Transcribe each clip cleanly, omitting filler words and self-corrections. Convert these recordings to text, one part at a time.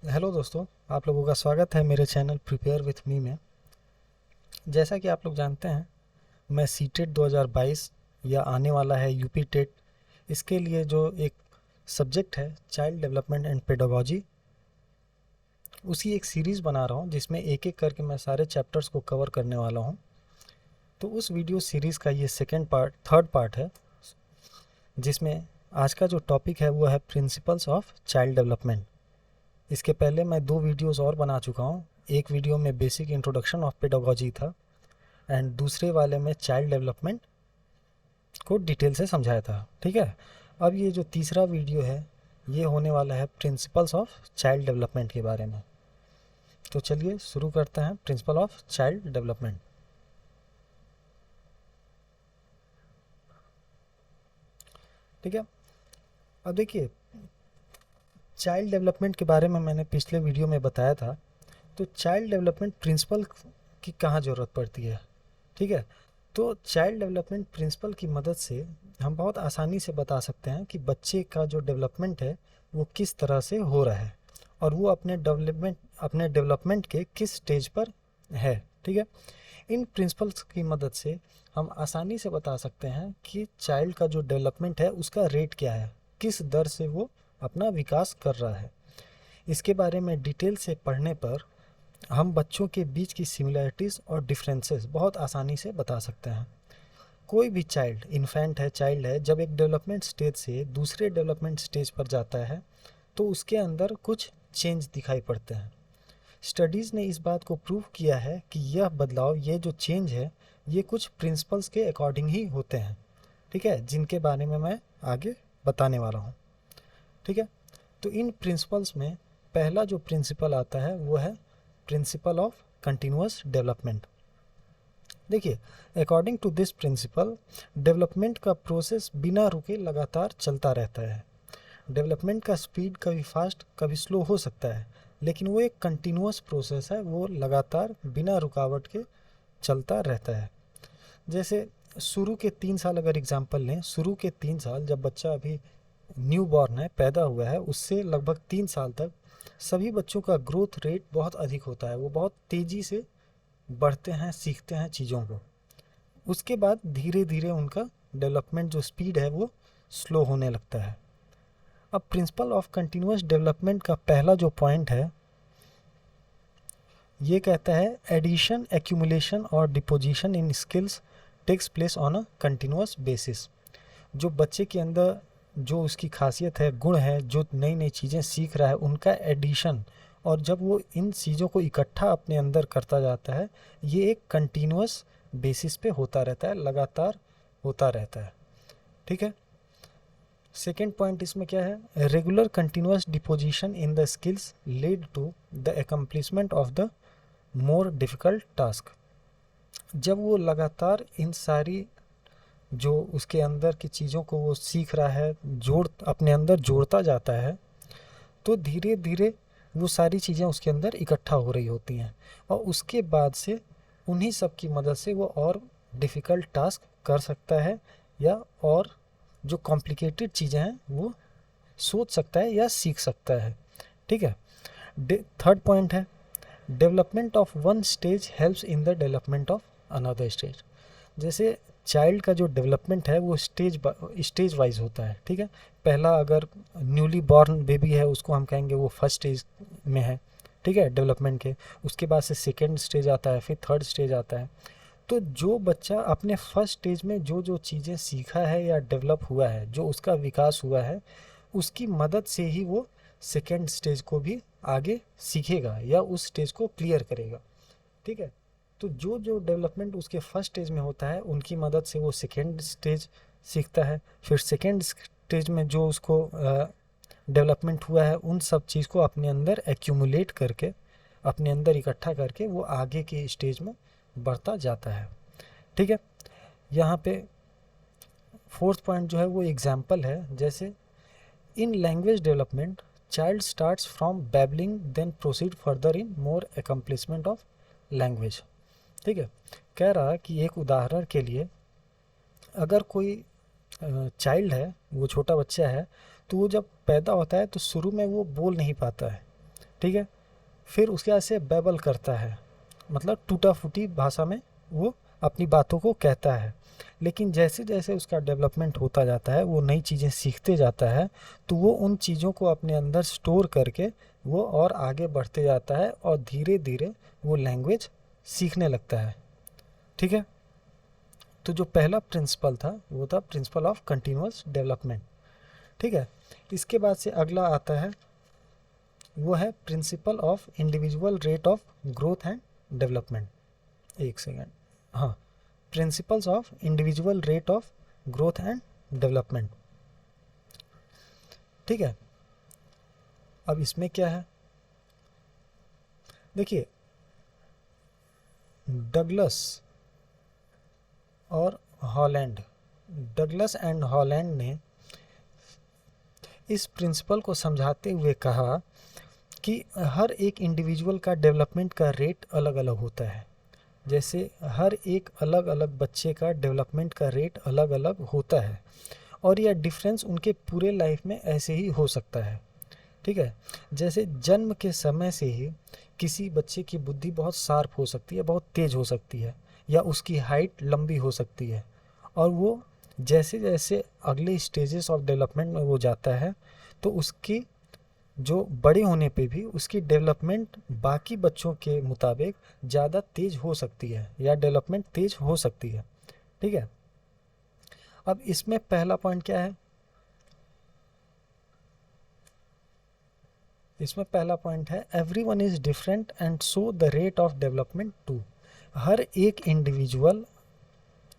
Hello दोस्तों, आप लोगों का स्वागत है मेरे चैनल प्रिपेयर विथ मी में। जैसा कि आप लोग जानते हैं, मैं सीटेट 2022 या आने वाला है यूपी टेट, इसके लिए जो एक सब्जेक्ट है चाइल्ड डेवलपमेंट एंड पेडागोजी, उसी एक सीरीज़ बना रहा हूँ जिसमें एक एक करके मैं सारे चैप्टर्स को कवर करने वाला हूँ। तो उस वीडियो सीरीज़ का ये थर्ड पार्ट है, जिसमें आज का जो टॉपिक है वो है प्रिंसिपल्स ऑफ चाइल्ड डेवलपमेंट। इसके पहले मैं 2 वीडियोस और बना चुका हूँ। एक वीडियो में बेसिक इंट्रोडक्शन ऑफ पेडागोजी था एंड दूसरे वाले में चाइल्ड डेवलपमेंट को डिटेल से समझाया था। ठीक है, अब ये जो तीसरा वीडियो है ये होने वाला है प्रिंसिपल्स ऑफ चाइल्ड डेवलपमेंट के बारे में। तो चलिए शुरू करते हैं प्रिंसिपल ऑफ चाइल्ड डेवलपमेंट। ठीक है, अब देखिए, चाइल्ड डेवलपमेंट के बारे में मैंने पिछले वीडियो में बताया था। तो चाइल्ड डेवलपमेंट प्रिंसिपल की कहाँ ज़रूरत पड़ती है। ठीक है, तो चाइल्ड डेवलपमेंट प्रिंसिपल की मदद से हम बहुत आसानी से बता सकते हैं कि बच्चे का जो डेवलपमेंट है वो किस तरह से हो रहा है और वो अपने डेवलपमेंट के किस स्टेज पर है। ठीक है, इन प्रिंसिपल्स की मदद से हम आसानी से बता सकते हैं कि चाइल्ड का जो डेवलपमेंट है उसका रेट क्या है, किस दर से वो अपना विकास कर रहा है। इसके बारे में डिटेल से पढ़ने पर हम बच्चों के बीच की सिमिलरिटीज़ और डिफरेंसेस बहुत आसानी से बता सकते हैं। कोई भी चाइल्ड, इन्फेंट है, चाइल्ड है, जब एक डेवलपमेंट स्टेज से दूसरे डेवलपमेंट स्टेज पर जाता है तो उसके अंदर कुछ चेंज दिखाई पड़ते हैं। स्टडीज़ ने इस बात को प्रूव किया है कि यह बदलाव, ये जो चेंज है, ये कुछ प्रिंसिपल्स के अकॉर्डिंग ही होते हैं। ठीक है, जिनके बारे में मैं आगे बताने वाला हूँ। ठीक है, तो इन प्रिंसिपल्स में पहला जो प्रिंसिपल आता है वो है प्रिंसिपल ऑफ कंटिन्यूअस डेवलपमेंट। देखिए, according to this principle development का प्रोसेस बिना रुके लगातार चलता रहता है। डेवलपमेंट का स्पीड कभी फास्ट कभी स्लो हो सकता है, लेकिन वो एक कंटिन्यूअस प्रोसेस है, वो लगातार बिना रुकावट के चलता रहता है। जैसे शुरू के 3 साल अगर एग्जाम्पल लें, शुरू के 3 साल जब बच्चा अभी न्यू बॉर्न है, पैदा हुआ है, उससे लगभग 3 साल तक सभी बच्चों का ग्रोथ रेट बहुत अधिक होता है, वो बहुत तेज़ी से बढ़ते हैं, सीखते हैं चीज़ों को। उसके बाद धीरे धीरे उनका डेवलपमेंट जो स्पीड है वो स्लो होने लगता है। अब प्रिंसिपल ऑफ कंटिन्यूअस डेवलपमेंट का पहला जो पॉइंट है ये कहता है एडिशन, एक्यूमुलेशन और deposition in skills takes place on a continuous basis. जो बच्चे के अंदर जो उसकी खासियत है, गुण है, जो नई नई चीज़ें सीख रहा है, उनका एडिशन, और जब वो इन चीज़ों को इकट्ठा अपने अंदर करता जाता है, ये एक कंटिन्यूअस बेसिस पे होता रहता है, लगातार होता रहता है। ठीक है, सेकेंड पॉइंट इसमें क्या है, regular continuous deposition in the skills lead to the accomplishment of the more difficult task. जब वो लगातार इन सारी जो उसके अंदर की चीज़ों को वो सीख रहा है, अपने अंदर जोड़ता जाता है, तो धीरे धीरे वो सारी चीज़ें उसके अंदर इकट्ठा हो रही होती हैं और उसके बाद से उन्हीं सब की मदद से वो और डिफ़िकल्ट टास्क कर सकता है या और जो कॉम्प्लिकेटेड चीज़ें हैं वो सोच सकता है या सीख सकता है। ठीक है, थर्ड पॉइंट है development of one stage helps in the development of another stage. जैसे चाइल्ड का जो डेवलपमेंट है वो स्टेज वाइज होता है। ठीक है, पहला अगर न्यूली बॉर्न बेबी है उसको हम कहेंगे वो फर्स्ट स्टेज में है। ठीक है, डेवलपमेंट के उसके बाद से सेकेंड स्टेज आता है, फिर थर्ड स्टेज आता है। तो जो बच्चा अपने फर्स्ट स्टेज में जो जो चीज़ें सीखा है या डेवलप हुआ है, जो उसका विकास हुआ है, उसकी मदद से ही वो सेकेंड स्टेज को भी आगे सीखेगा या उस स्टेज को क्लियर करेगा। ठीक है, तो जो जो डेवलपमेंट उसके फर्स्ट स्टेज में होता है उनकी मदद से वो सेकेंड स्टेज सीखता है, फिर सेकेंड स्टेज में जो उसको डेवलपमेंट हुआ है उन सब चीज़ को अपने अंदर एक्यूमुलेट करके, अपने अंदर इकट्ठा करके वो आगे के स्टेज में बढ़ता जाता है। ठीक है, यहाँ पे फोर्थ पॉइंट जो है वो एग्जाम्पल है। जैसे in language development child starts from babbling then proceed further in more accomplishment of language. ठीक है, कह रहा कि एक उदाहरण के लिए अगर कोई चाइल्ड है, वो छोटा बच्चा है, तो वो जब पैदा होता है तो शुरू में वो बोल नहीं पाता है। ठीक है। फिर उसके बाद से बेबल करता है, मतलब टूटा फूटी भाषा में वो अपनी बातों को कहता है। लेकिन जैसे जैसे उसका डेवलपमेंट होता जाता है, वो नई चीज़ें सीखते जाता है, तो वो उन चीज़ों को अपने अंदर स्टोर करके वो और आगे बढ़ते जाता है और धीरे धीरे वो लैंग्वेज सीखने लगता है। ठीक है। तो जो पहला प्रिंसिपल था वो था प्रिंसिपल ऑफ कंटिन्यूअस डेवलपमेंट। ठीक है। इसके बाद से अगला आता है, वो है principle of individual rate of growth and development. एक सेकेंड, हाँ, principles of individual rate of growth and development. ठीक है। अब इसमें क्या है, देखिए, डगलस और हॉलैंड, डगलस एंड हॉलैंड ने इस प्रिंसिपल को समझाते हुए कहा कि हर एक इंडिविजुअल का डेवलपमेंट का रेट अलग अलग होता है। जैसे हर एक अलग अलग बच्चे का डेवलपमेंट का रेट अलग अलग होता है, और यह डिफरेंस उनके पूरे लाइफ में ऐसे ही हो सकता है। ठीक है। जैसे जन्म के समय से ही किसी बच्चे की बुद्धि बहुत शार्प हो सकती है, बहुत तेज हो सकती है, या उसकी हाइट लंबी हो सकती है, और वो जैसे जैसे अगले स्टेजेस ऑफ डेवलपमेंट में वो जाता है, तो उसकी जो बड़े होने पे भी उसकी डेवलपमेंट बाकी बच्चों के मुताबिक ज़्यादा तेज हो सकती है, या डेवलपमेंट तेज हो सकती है। ठीक है। अब इसमें पहला पॉइंट क्या है, इसमें पहला पॉइंट है everyone is different and so the rate of development too. हर एक इंडिविजुअल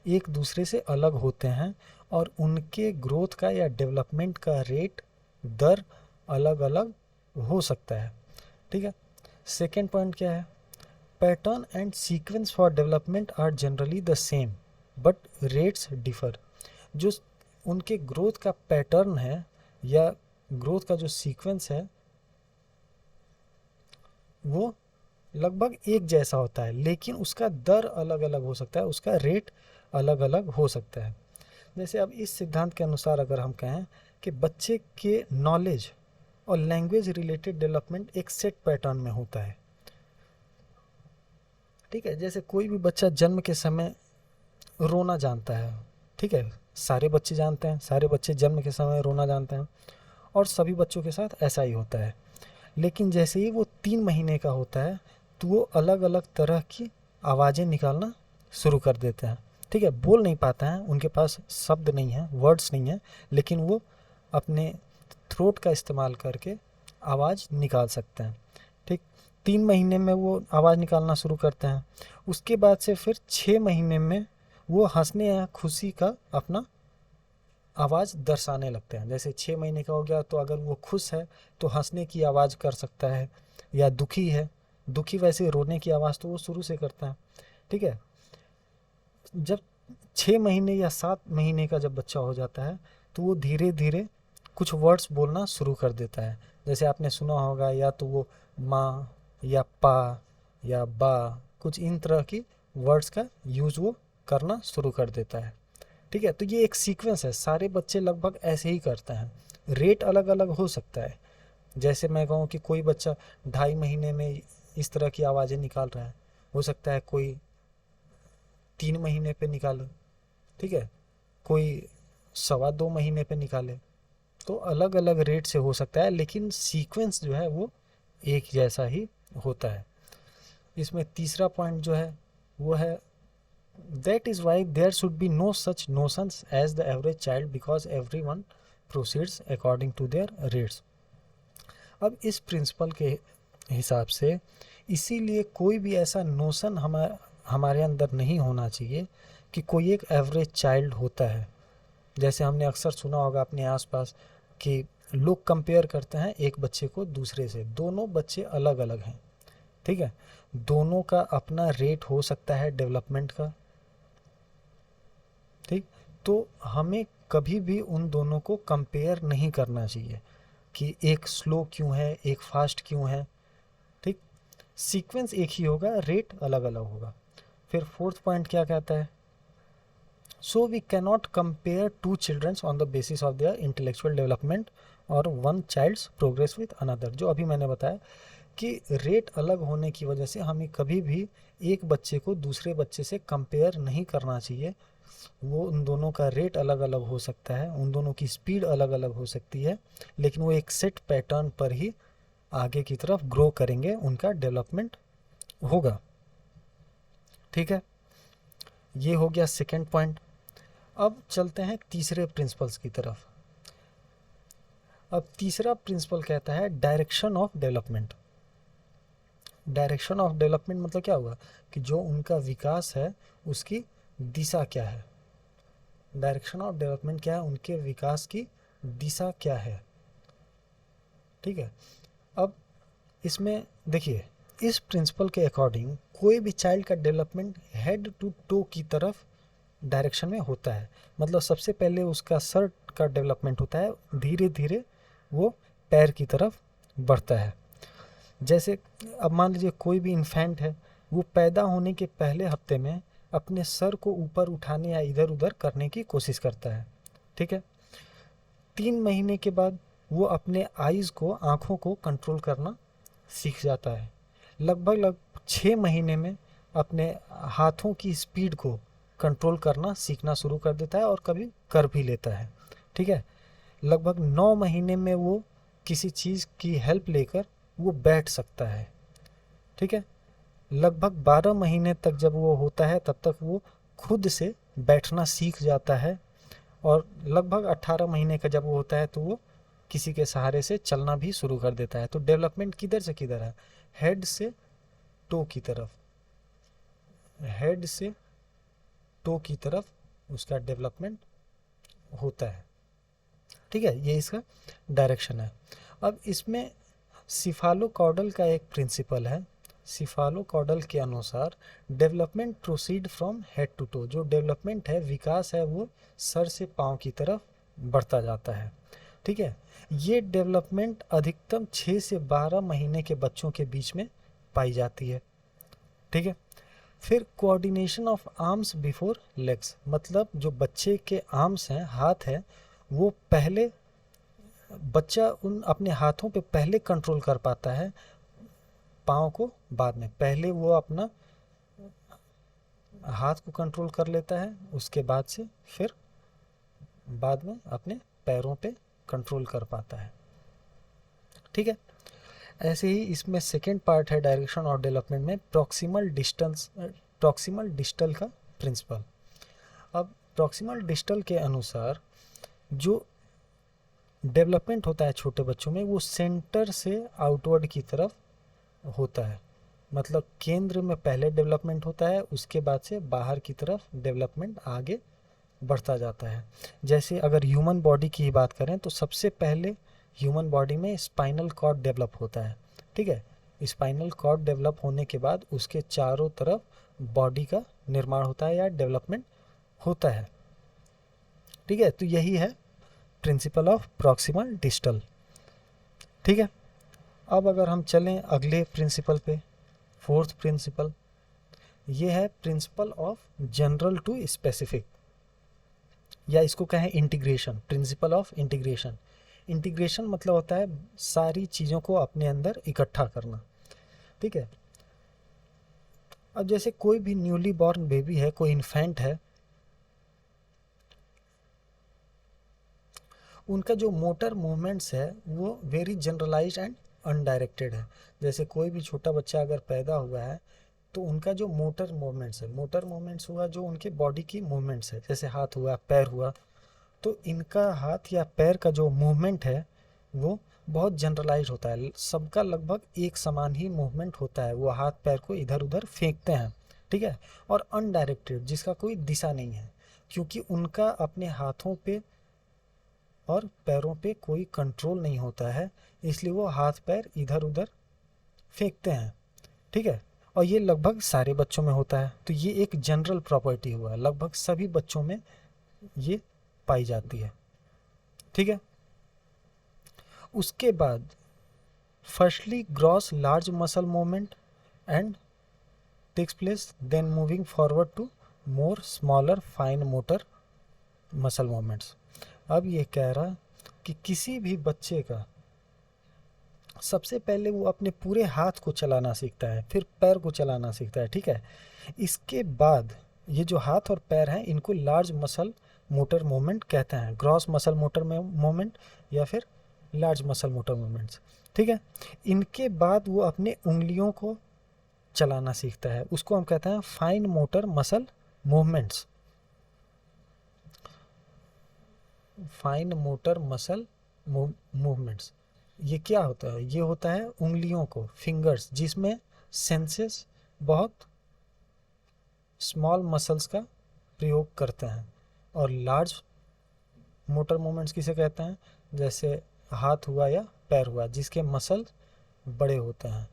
एक दूसरे से अलग होते हैं, और उनके ग्रोथ का या डेवलपमेंट का रेट, दर अलग अलग हो सकता है। ठीक है। सेकेंड पॉइंट क्या है, pattern and sequence for development are generally the same but rates differ. जो उनके ग्रोथ का पैटर्न है या ग्रोथ का जो सीक्वेंस है वो लगभग एक जैसा होता है, लेकिन उसका दर अलग अलग हो सकता है, उसका रेट अलग अलग हो सकता है। जैसे अब इस सिद्धांत के अनुसार अगर हम कहें कि बच्चे के नॉलेज और लैंग्वेज रिलेटेड डेवलपमेंट एक सेट पैटर्न में होता है। ठीक है। जैसे कोई भी बच्चा जन्म के समय रोना जानता है। ठीक है। सारे बच्चे जानते हैं, सारे बच्चे जन्म के समय रोना जानते हैं, और सभी बच्चों के साथ ऐसा ही होता है। लेकिन जैसे ही वो 3 महीने का होता है, तो वो अलग अलग तरह की आवाज़ें निकालना शुरू कर देते हैं। ठीक है। बोल नहीं पाता है, उनके पास शब्द नहीं है, वर्ड्स नहीं है, लेकिन वो अपने थ्रोट का इस्तेमाल करके आवाज़ निकाल सकते हैं। ठीक। 3 महीने में वो आवाज़ निकालना शुरू करते हैं। उसके बाद से फिर 6 महीने में वो हंसने या खुशी का अपना आवाज़ दर्शाने लगते हैं। जैसे 6 महीने का हो गया, तो अगर वो खुश है तो हंसने की आवाज़ कर सकता है, या दुखी है, दुखी वैसे रोने की आवाज़ तो वो शुरू से करता है। ठीक है। जब 6 महीने या 7 महीने का जब बच्चा हो जाता है, तो वो धीरे धीरे कुछ वर्ड्स बोलना शुरू कर देता है। जैसे आपने सुना होगा, या तो वो माँ या पा या बा, कुछ इन तरह की वर्ड्स का यूज़ वो करना शुरू कर देता है। ठीक है। तो ये एक सीक्वेंस है, सारे बच्चे लगभग ऐसे ही करते हैं। रेट अलग अलग हो सकता है। जैसे मैं कहूँ कि कोई बच्चा 2.5 महीने में इस तरह की आवाज़ें निकाल रहा है, हो सकता है कोई 3 महीने पे निकाले। ठीक है। कोई 2.25 महीने पे निकाले। तो अलग अलग रेट से हो सकता है, लेकिन सीक्वेंस जो है वो एक जैसा ही होता है। इसमें तीसरा पॉइंट जो है वो है, that is why there should be no such notions as the average child because everyone proceeds according to their rates। अब इस प्रिंसिपल के हिसाब से इसीलिए कोई भी ऐसा नोशन हमारे अंदर नहीं होना चाहिए कि कोई एक एवरेज चाइल्ड होता है। जैसे हमने अक्सर सुना होगा अपने आसपास कि लोग कंपेयर करते हैं एक बच्चे को दूसरे से, दोनों बच्चे अलग अलग हैं। ठीक है। दोनों का अपना रेट हो सकता है डेवलपमेंट का। ठीक। तो हमें कभी भी उन दोनों को कंपेयर नहीं करना चाहिए कि एक स्लो क्यों है, एक फास्ट क्यों है। ठीक। सीक्वेंस एक ही होगा, रेट अलग अलग होगा। फिर फोर्थ पॉइंट क्या कहता है, so we cannot compare 2 childrens on the basis of their intellectual development और 1 चाइल्ड्स प्रोग्रेस विथ अनदर। जो अभी मैंने बताया कि रेट अलग होने की वजह से हमें कभी भी एक बच्चे को दूसरे बच्चे से कंपेयर नहीं करना चाहिए। वो उन दोनों का रेट अलग अलग हो सकता है, उन दोनों की स्पीड अलग अलग हो सकती है, लेकिन वो एक सेट पैटर्न पर ही आगे की तरफ ग्रो करेंगे, उनका डेवलपमेंट होगा। ठीक है, ये हो गया सेकेंड पॉइंट। अब चलते हैं तीसरे प्रिंसिपल्स की तरफ। अब तीसरा प्रिंसिपल कहता है direction of development. Direction of development मतलब क्या हुआ कि जो उनका विकास है उसकी दिशा क्या है। डायरेक्शन ऑफ डेवलपमेंट क्या है, उनके विकास की दिशा क्या है। ठीक है, अब इसमें देखिए, इस प्रिंसिपल के अकॉर्डिंग कोई भी चाइल्ड का डेवलपमेंट हेड टू टो की तरफ डायरेक्शन में होता है। मतलब सबसे पहले उसका सर का डेवलपमेंट होता है, धीरे धीरे वो पैर की तरफ बढ़ता है। जैसे अब मान लीजिए कोई भी इन्फेंट है, वो पैदा होने के पहले हफ्ते में अपने सर को ऊपर उठाने या इधर उधर करने की कोशिश करता है। ठीक है, 3 महीने के बाद वो अपने आइज़ को, आँखों को कंट्रोल करना सीख जाता है। लगभग 6 महीने में अपने हाथों की स्पीड को कंट्रोल करना सीखना शुरू कर देता है और कभी कर भी लेता है। ठीक है, लगभग 9 महीने में वो किसी चीज़ की हेल्प लेकर वो बैठ सकता है। ठीक है, लगभग 12 महीने तक जब वो होता है तब तक वो खुद से बैठना सीख जाता है, और लगभग 18 महीने का जब वो होता है तो वो किसी के सहारे से चलना भी शुरू कर देता है। तो डेवलपमेंट किधर से किधर है, हेड से टो की तरफ, हेड से टो की तरफ उसका डेवलपमेंट होता है। ठीक है, ये इसका डायरेक्शन है। अब इसमें सिफालोकॉर्डल का एक प्रिंसिपल है। सिफालोकॉर्डल के अनुसार development proceed from head to toe. जो डेवलपमेंट है, विकास है, वो सर से पाँव की तरफ बढ़ता जाता है। ठीक है, ये डेवलपमेंट अधिकतम 6 से 12 महीने के बच्चों के बीच में पाई जाती है। ठीक है, फिर coordination of arms before legs, मतलब जो बच्चे के आर्म्स हैं, हाथ है, वो पहले बच्चा उन अपने हाथों पे पहले कंट्रोल कर पाता है, पाँव को बाद में। पहले वो अपना हाथ को कंट्रोल कर लेता है, उसके बाद से फिर बाद में अपने पैरों पे कंट्रोल कर पाता है। ठीक है, ऐसे ही इसमें सेकेंड पार्ट है डायरेक्शन और डेवलपमेंट में प्रॉक्सिमल डिस्टल का प्रिंसिपल। अब प्रॉक्सिमल डिस्टल के अनुसार जो डेवलपमेंट होता है छोटे बच्चों में, वो सेंटर से आउटवर्ड की तरफ होता है। मतलब केंद्र में पहले डेवलपमेंट होता है, उसके बाद से बाहर की तरफ डेवलपमेंट आगे बढ़ता जाता है। जैसे अगर ह्यूमन बॉडी की ही बात करें तो सबसे पहले ह्यूमन बॉडी में स्पाइनल कॉर्ड डेवलप होता है। ठीक है, स्पाइनल कॉर्ड डेवलप होने के बाद उसके चारों तरफ बॉडी का निर्माण होता है या डेवलपमेंट होता है। ठीक है, तो यही है प्रिंसिपल ऑफ प्रॉक्सिमल डिस्टल। ठीक है, अब अगर हम चलें अगले प्रिंसिपल पे, फोर्थ प्रिंसिपल, ये है principle of general to specific, या इसको कहें integration, principle of integration. Integration मतलब होता है सारी चीज़ों को अपने अंदर इकट्ठा करना। ठीक है, अब जैसे कोई भी न्यूली बॉर्न बेबी है, कोई इन्फेंट है, उनका जो मोटर मूवमेंट्स है वो वेरी जनरलाइज्ड एंड अनडायरेक्टेड है। जैसे कोई भी छोटा बच्चा अगर पैदा हुआ है तो उनका जो मोटर मूवमेंट्स है, मोटर मूवमेंट्स हुआ जो उनके बॉडी की मूवमेंट्स है, जैसे हाथ हुआ, पैर हुआ, तो इनका हाथ या पैर का जो मूवमेंट है वो बहुत जनरलाइज होता है। सबका लगभग एक समान ही मूवमेंट होता है, वो हाथ पैर को इधर उधर फेंकते हैं। ठीक है, और अनडायरेक्टेड, जिसका कोई दिशा नहीं है, क्योंकि उनका अपने हाथों पे और पैरों पे कोई कंट्रोल नहीं होता है, इसलिए वो हाथ पैर इधर उधर फेंकते हैं। ठीक है, और ये लगभग सारे बच्चों में होता है। तो ये एक जनरल प्रॉपर्टी हुआ, लगभग सभी बच्चों में ये पाई जाती है। ठीक है, उसके बाद firstly gross large muscle movement and takes place, then moving forward to more smaller fine motor muscle movements. अब ये कह रहा कि किसी भी बच्चे का सबसे पहले वो अपने पूरे हाथ को चलाना सीखता है, फिर पैर को चलाना सीखता है, ठीक है। इसके बाद ये जो हाथ और पैर हैं इनको लार्ज मसल मोटर मूवमेंट कहते हैं, ग्रॉस मसल मोटर मूवमेंट या फिर लार्ज मसल मोटर मूवमेंट्स, ठीक है। इनके बाद वो अपने उंगलियों को चलाना सीखता है, उसको हम कहते हैं fine motor muscle movements, fine motor muscle movements. ये क्या होता है? ये होता है उंगलियों को, फिंगर्स, जिसमें सेंसेस बहुत स्मॉल मसल्स का प्रयोग करते हैं। और लार्ज मोटर मूवमेंट्स किसे कहते हैं? जैसे हाथ हुआ या पैर हुआ, जिसके मसल बड़े होते हैं।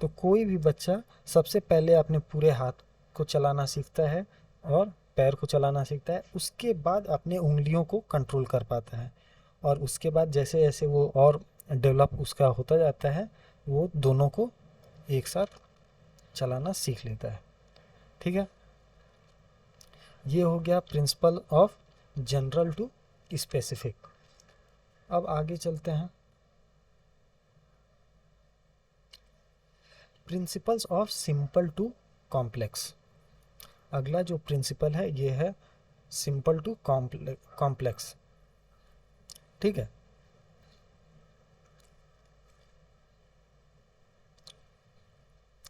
तो कोई भी बच्चा सबसे पहले अपने पूरे हाथ को चलाना सीखता है और पैर को चलाना सीखता है, उसके बाद अपने उंगलियों को कंट्रोल कर पाता है, और उसके बाद जैसे जैसे वो और डेवलप उसका होता जाता है, वो दोनों को एक साथ चलाना सीख लेता है, ठीक है। ये हो गया principle of general to specific. अब आगे चलते हैं, principles of simple to complex. अगला जो प्रिंसिपल है ये है सिंपल टू कॉम्प्लेक्स, ठीक है।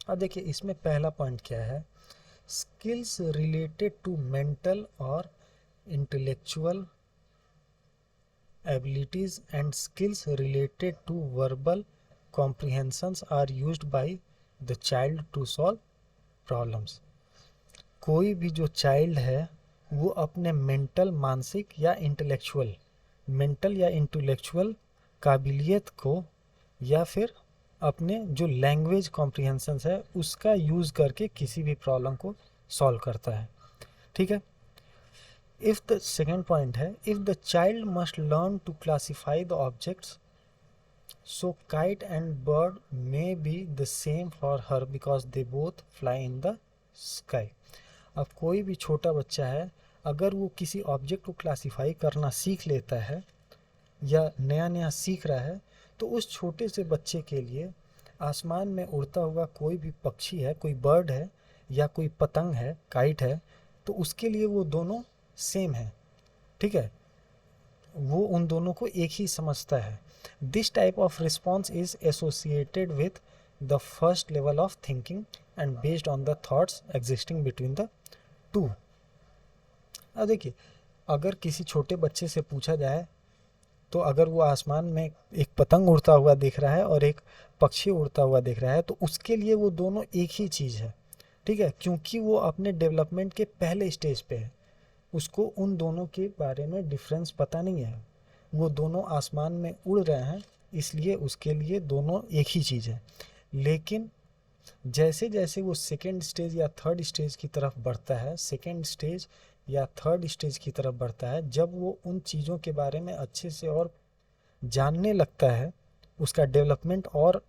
अब देखिए इसमें पहला पॉइंट क्या है, स्किल्स रिलेटेड टू मेंटल और intellectual abilities and skills related to verbal comprehensions are used by the child to solve problems. कोई भी जो चाइल्ड है वो अपने मेंटल, मानसिक या इंटेलेक्चुअल काबिलियत को, या फिर अपने जो लैंग्वेज कॉम्प्रिहेंशंस है उसका यूज़ करके किसी भी प्रॉब्लम को सॉल्व करता है, ठीक है। इफ़ द सेकेंड पॉइंट है, if the child must learn to classify the objects, so kite and bird may be the same for her because they both fly in the sky. अब कोई भी छोटा बच्चा है, अगर वो किसी ऑब्जेक्ट को क्लासीफाई करना सीख लेता है या नया नया सीख रहा है, तो उस छोटे से बच्चे के लिए आसमान में उड़ता हुआ कोई भी पक्षी है, कोई बर्ड है या कोई पतंग है, काइट है, तो उसके लिए वो दोनों सेम है, ठीक है। वो उन दोनों को एक ही समझता है। This type of response is associated with the first level of thinking and based on the thoughts existing between the two. अब देखिए, अगर किसी छोटे बच्चे से पूछा जाए तो अगर वो आसमान में एक पतंग उड़ता हुआ दिख रहा है और एक पक्षी उड़ता हुआ दिख रहा है, तो उसके लिए वो दोनों एक ही चीज़ है, ठीक है, क्योंकि वो अपने डेवलपमेंट के पहले स्टेज पे है। उसको उन दोनों के बारे में डिफरेंस पता नहीं है, वो दोनों आसमान में उड़ रहे हैं, इसलिए उसके लिए दोनों एक ही चीज़ है। लेकिन जैसे जैसे वो सेकेंड स्टेज या थर्ड स्टेज की तरफ बढ़ता है, सेकेंड स्टेज या थर्ड स्टेज की तरफ बढ़ता है, जब वो उन चीज़ों के बारे में अच्छे से और जानने लगता है, उसका डेवलपमेंट और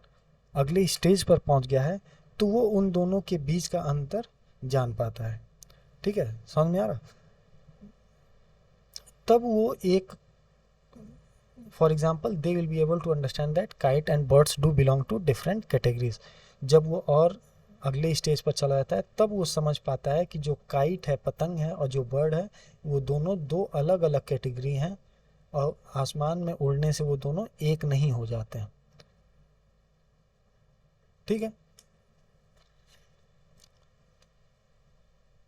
अगले स्टेज पर पहुंच गया है, तो वो उन दोनों के बीच का अंतर जान पाता है, ठीक है, समझ में आ रहा। तब वो एक, for example, they will be able to understand that kite and birds do belong to different categories. जब वो और अगले स्टेज पर चला जाता है, तब वो समझ पाता है कि जो काइट है, पतंग है, और जो बर्ड है, वो दोनों दो अलग अलग कैटेगरी हैं, और आसमान में उड़ने से वो दोनों एक नहीं हो जाते हैं, ठीक है।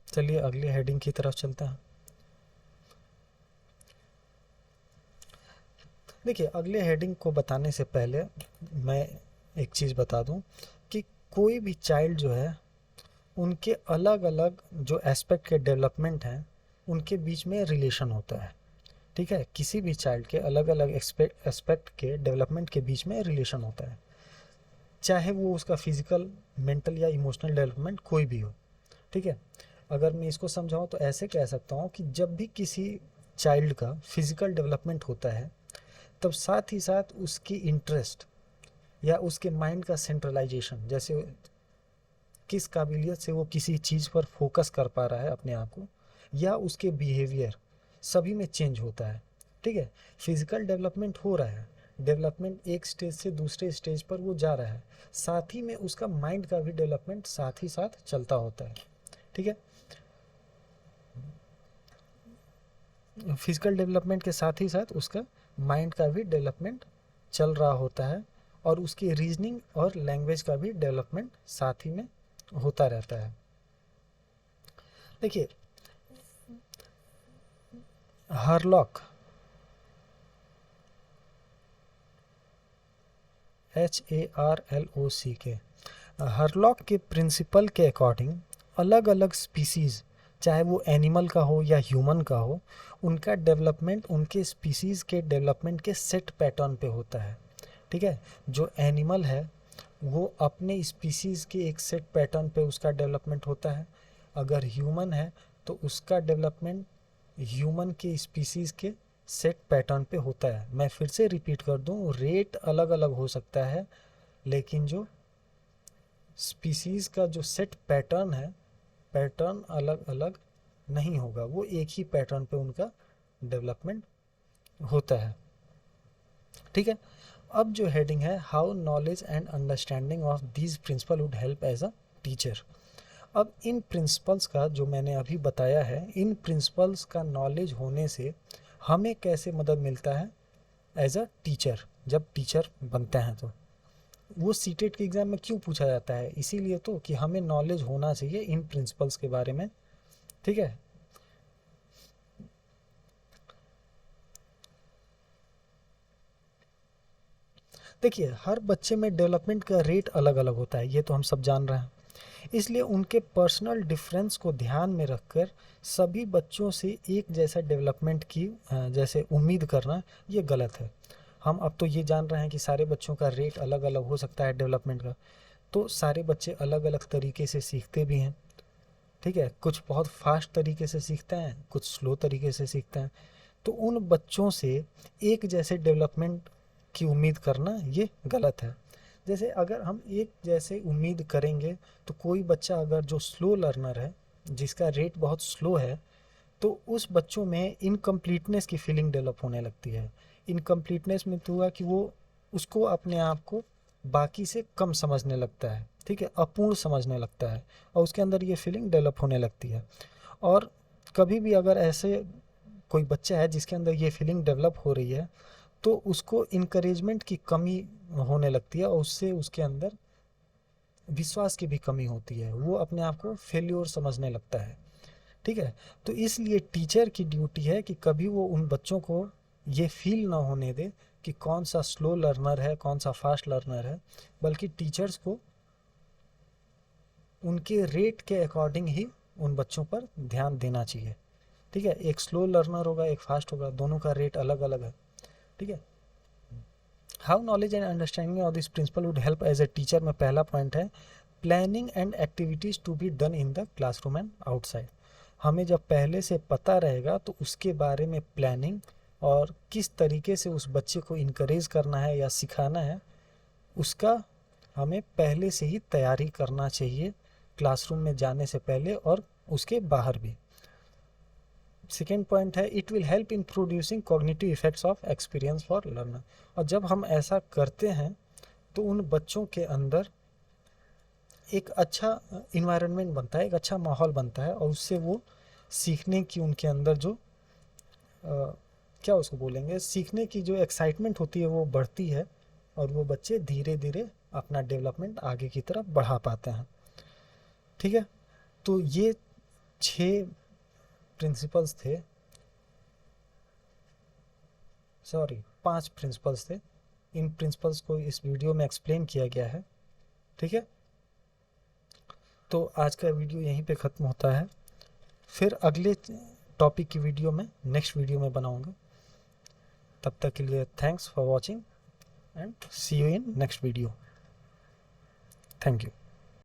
चलिए अगली हेडिंग की तरफ चलते हैं। देखिए, अगले हेडिंग को बताने से पहले मैं एक चीज़ बता दूं कि कोई भी चाइल्ड जो है, उनके अलग अलग जो एस्पेक्ट के डेवलपमेंट हैं, उनके बीच में रिलेशन होता है, ठीक है। किसी भी चाइल्ड के अलग अलग एस्पेक्ट के डेवलपमेंट के बीच में रिलेशन होता है, चाहे वो उसका फिजिकल, मेंटल या इमोशनल डेवलपमेंट कोई भी हो, ठीक है। अगर मैं इसको समझाऊं तो ऐसे कह सकता हूं कि जब भी किसी चाइल्ड का फिजिकल डेवलपमेंट होता है, तब साथ ही साथ उसकी इंटरेस्ट या उसके माइंड का सेंट्रलाइजेशन, जैसे किस काबिलियत से वो किसी चीज़ पर फोकस कर पा रहा है अपने आप को, या उसके बिहेवियर, सभी में चेंज होता है, ठीक है। फिजिकल डेवलपमेंट हो रहा है, डेवलपमेंट एक स्टेज से दूसरे स्टेज पर वो जा रहा है, साथ ही में उसका माइंड का भी डेवलपमेंट साथ ही साथ चलता होता है। ठीक है, फिजिकल डेवलपमेंट के साथ ही साथ उसका माइंड का भी डेवलपमेंट चल रहा होता है, और उसकी रीजनिंग और लैंग्वेज का भी डेवलपमेंट साथ ही में होता रहता है। देखिए, हरलॉक HARLOC हरलॉक के प्रिंसिपल के अकॉर्डिंग अलग अलग स्पीसीज़, चाहे वो एनिमल का हो या ह्यूमन का हो, उनका डेवलपमेंट उनके स्पीसीज़ के डेवलपमेंट के सेट पैटर्न पे होता है। ठीक है, जो एनिमल है वो अपने स्पीसीज़ के एक सेट पैटर्न पे उसका डेवलपमेंट होता है। अगर ह्यूमन है तो उसका डेवलपमेंट ह्यूमन के स्पीसीज़ के सेट पैटर्न पे होता है। मैं फिर से रिपीट कर दूं, रेट अलग अलग हो सकता है, लेकिन जो स्पीसीज़ का जो सेट पैटर्न है, पैटर्न अलग अलग नहीं होगा, वो एक ही पैटर्न पे उनका डेवलपमेंट होता है। ठीक है, अब जो हेडिंग है, how knowledge and understanding of these principle would help as a teacher. अब इन प्रिंसिपल्स का जो मैंने अभी बताया है, इन प्रिंसिपल्स का नॉलेज होने से हमें कैसे मदद मिलता है एज अ टीचर, जब टीचर बनते हैं। तो वो सीटेट के एग्ज़ाम में क्यों पूछा जाता है, इसीलिए तो कि हमें नॉलेज होना चाहिए इन प्रिंसिपल्स के बारे में। ठीक है, देखिए हर बच्चे में डेवलपमेंट का रेट अलग अलग होता है, ये तो हम सब जान रहे हैं। इसलिए उनके पर्सनल डिफरेंस को ध्यान में रखकर सभी बच्चों से एक जैसा डेवलपमेंट की जैसे उम्मीद करना, ये गलत है। हम अब तो ये जान रहे हैं कि सारे बच्चों का रेट अलग अलग हो सकता है डेवलपमेंट का, तो सारे बच्चे अलग अलग तरीके से सीखते भी हैं। ठीक है, कुछ बहुत फास्ट तरीके से सीखते हैं, कुछ स्लो तरीके से सीखते हैं। तो उन बच्चों से एक जैसे डेवलपमेंट की उम्मीद करना ये गलत है। जैसे अगर हम एक जैसे उम्मीद करेंगे तो कोई बच्चा अगर जो स्लो लर्नर है, जिसका रेट बहुत स्लो है, तो उस बच्चों में इनकम्प्लीटनेस की फीलिंग डेवलप होने लगती है। इनकम्प्लीटनेस में तो हुआ कि वो उसको अपने आप को बाकी से कम समझने लगता है। ठीक है, अपूर्ण समझने लगता है, और उसके अंदर ये फीलिंग डेवलप होने लगती है। और कभी भी अगर ऐसे कोई बच्चा है जिसके अंदर ये फीलिंग डेवलप हो रही है, तो उसको इनकरेजमेंट की कमी होने लगती है, और उससे उसके अंदर विश्वास की भी कमी होती है, वो अपने आप को फेल्योर समझने लगता है। ठीक है, तो इसलिए टीचर की ड्यूटी है कि कभी वो उन बच्चों को ये फील ना होने दे कि कौन सा स्लो लर्नर है, कौन सा फास्ट लर्नर है, बल्कि टीचर्स को उनके रेट के अकॉर्डिंग ही उन बच्चों पर ध्यान देना चाहिए। ठीक है, एक स्लो लर्नर होगा, एक फास्ट होगा, दोनों का रेट अलग अलग है। ठीक है, how knowledge and understanding of this principle would help as a teacher में पहला पॉइंट है, planning and activities to be done in the classroom and outside. हमें जब पहले से पता रहेगा तो उसके बारे में प्लानिंग और किस तरीके से उस बच्चे को इनकरेज करना है या सिखाना है, उसका हमें पहले से ही तैयारी करना चाहिए, क्लासरूम में जाने से पहले और उसके बाहर भी। सेकेंड पॉइंट है, it will help in producing cognitive effects of experience for learner. और जब हम ऐसा करते हैं तो उन बच्चों के अंदर एक अच्छा इन्वायरमेंट बनता है, एक अच्छा माहौल बनता है, और उससे वो सीखने की उनके अंदर जो क्या उसको बोलेंगे, सीखने की जो एक्साइटमेंट होती है वो बढ़ती है, और वो बच्चे धीरे धीरे अपना डेवलपमेंट आगे की तरफ बढ़ा पाते हैं। ठीक है, तो ये 6 प्रिंसिपल्स थे, सॉरी 5 प्रिंसिपल्स थे। इन प्रिंसिपल्स को इस वीडियो में एक्सप्लेन किया गया है। ठीक है, तो आज का वीडियो यहीं पे ख़त्म होता है, फिर अगले टॉपिक की वीडियो में नेक्स्ट वीडियो में बनाऊंगा। तब तक के लिए thanks for watching and see you in next video. Thank you.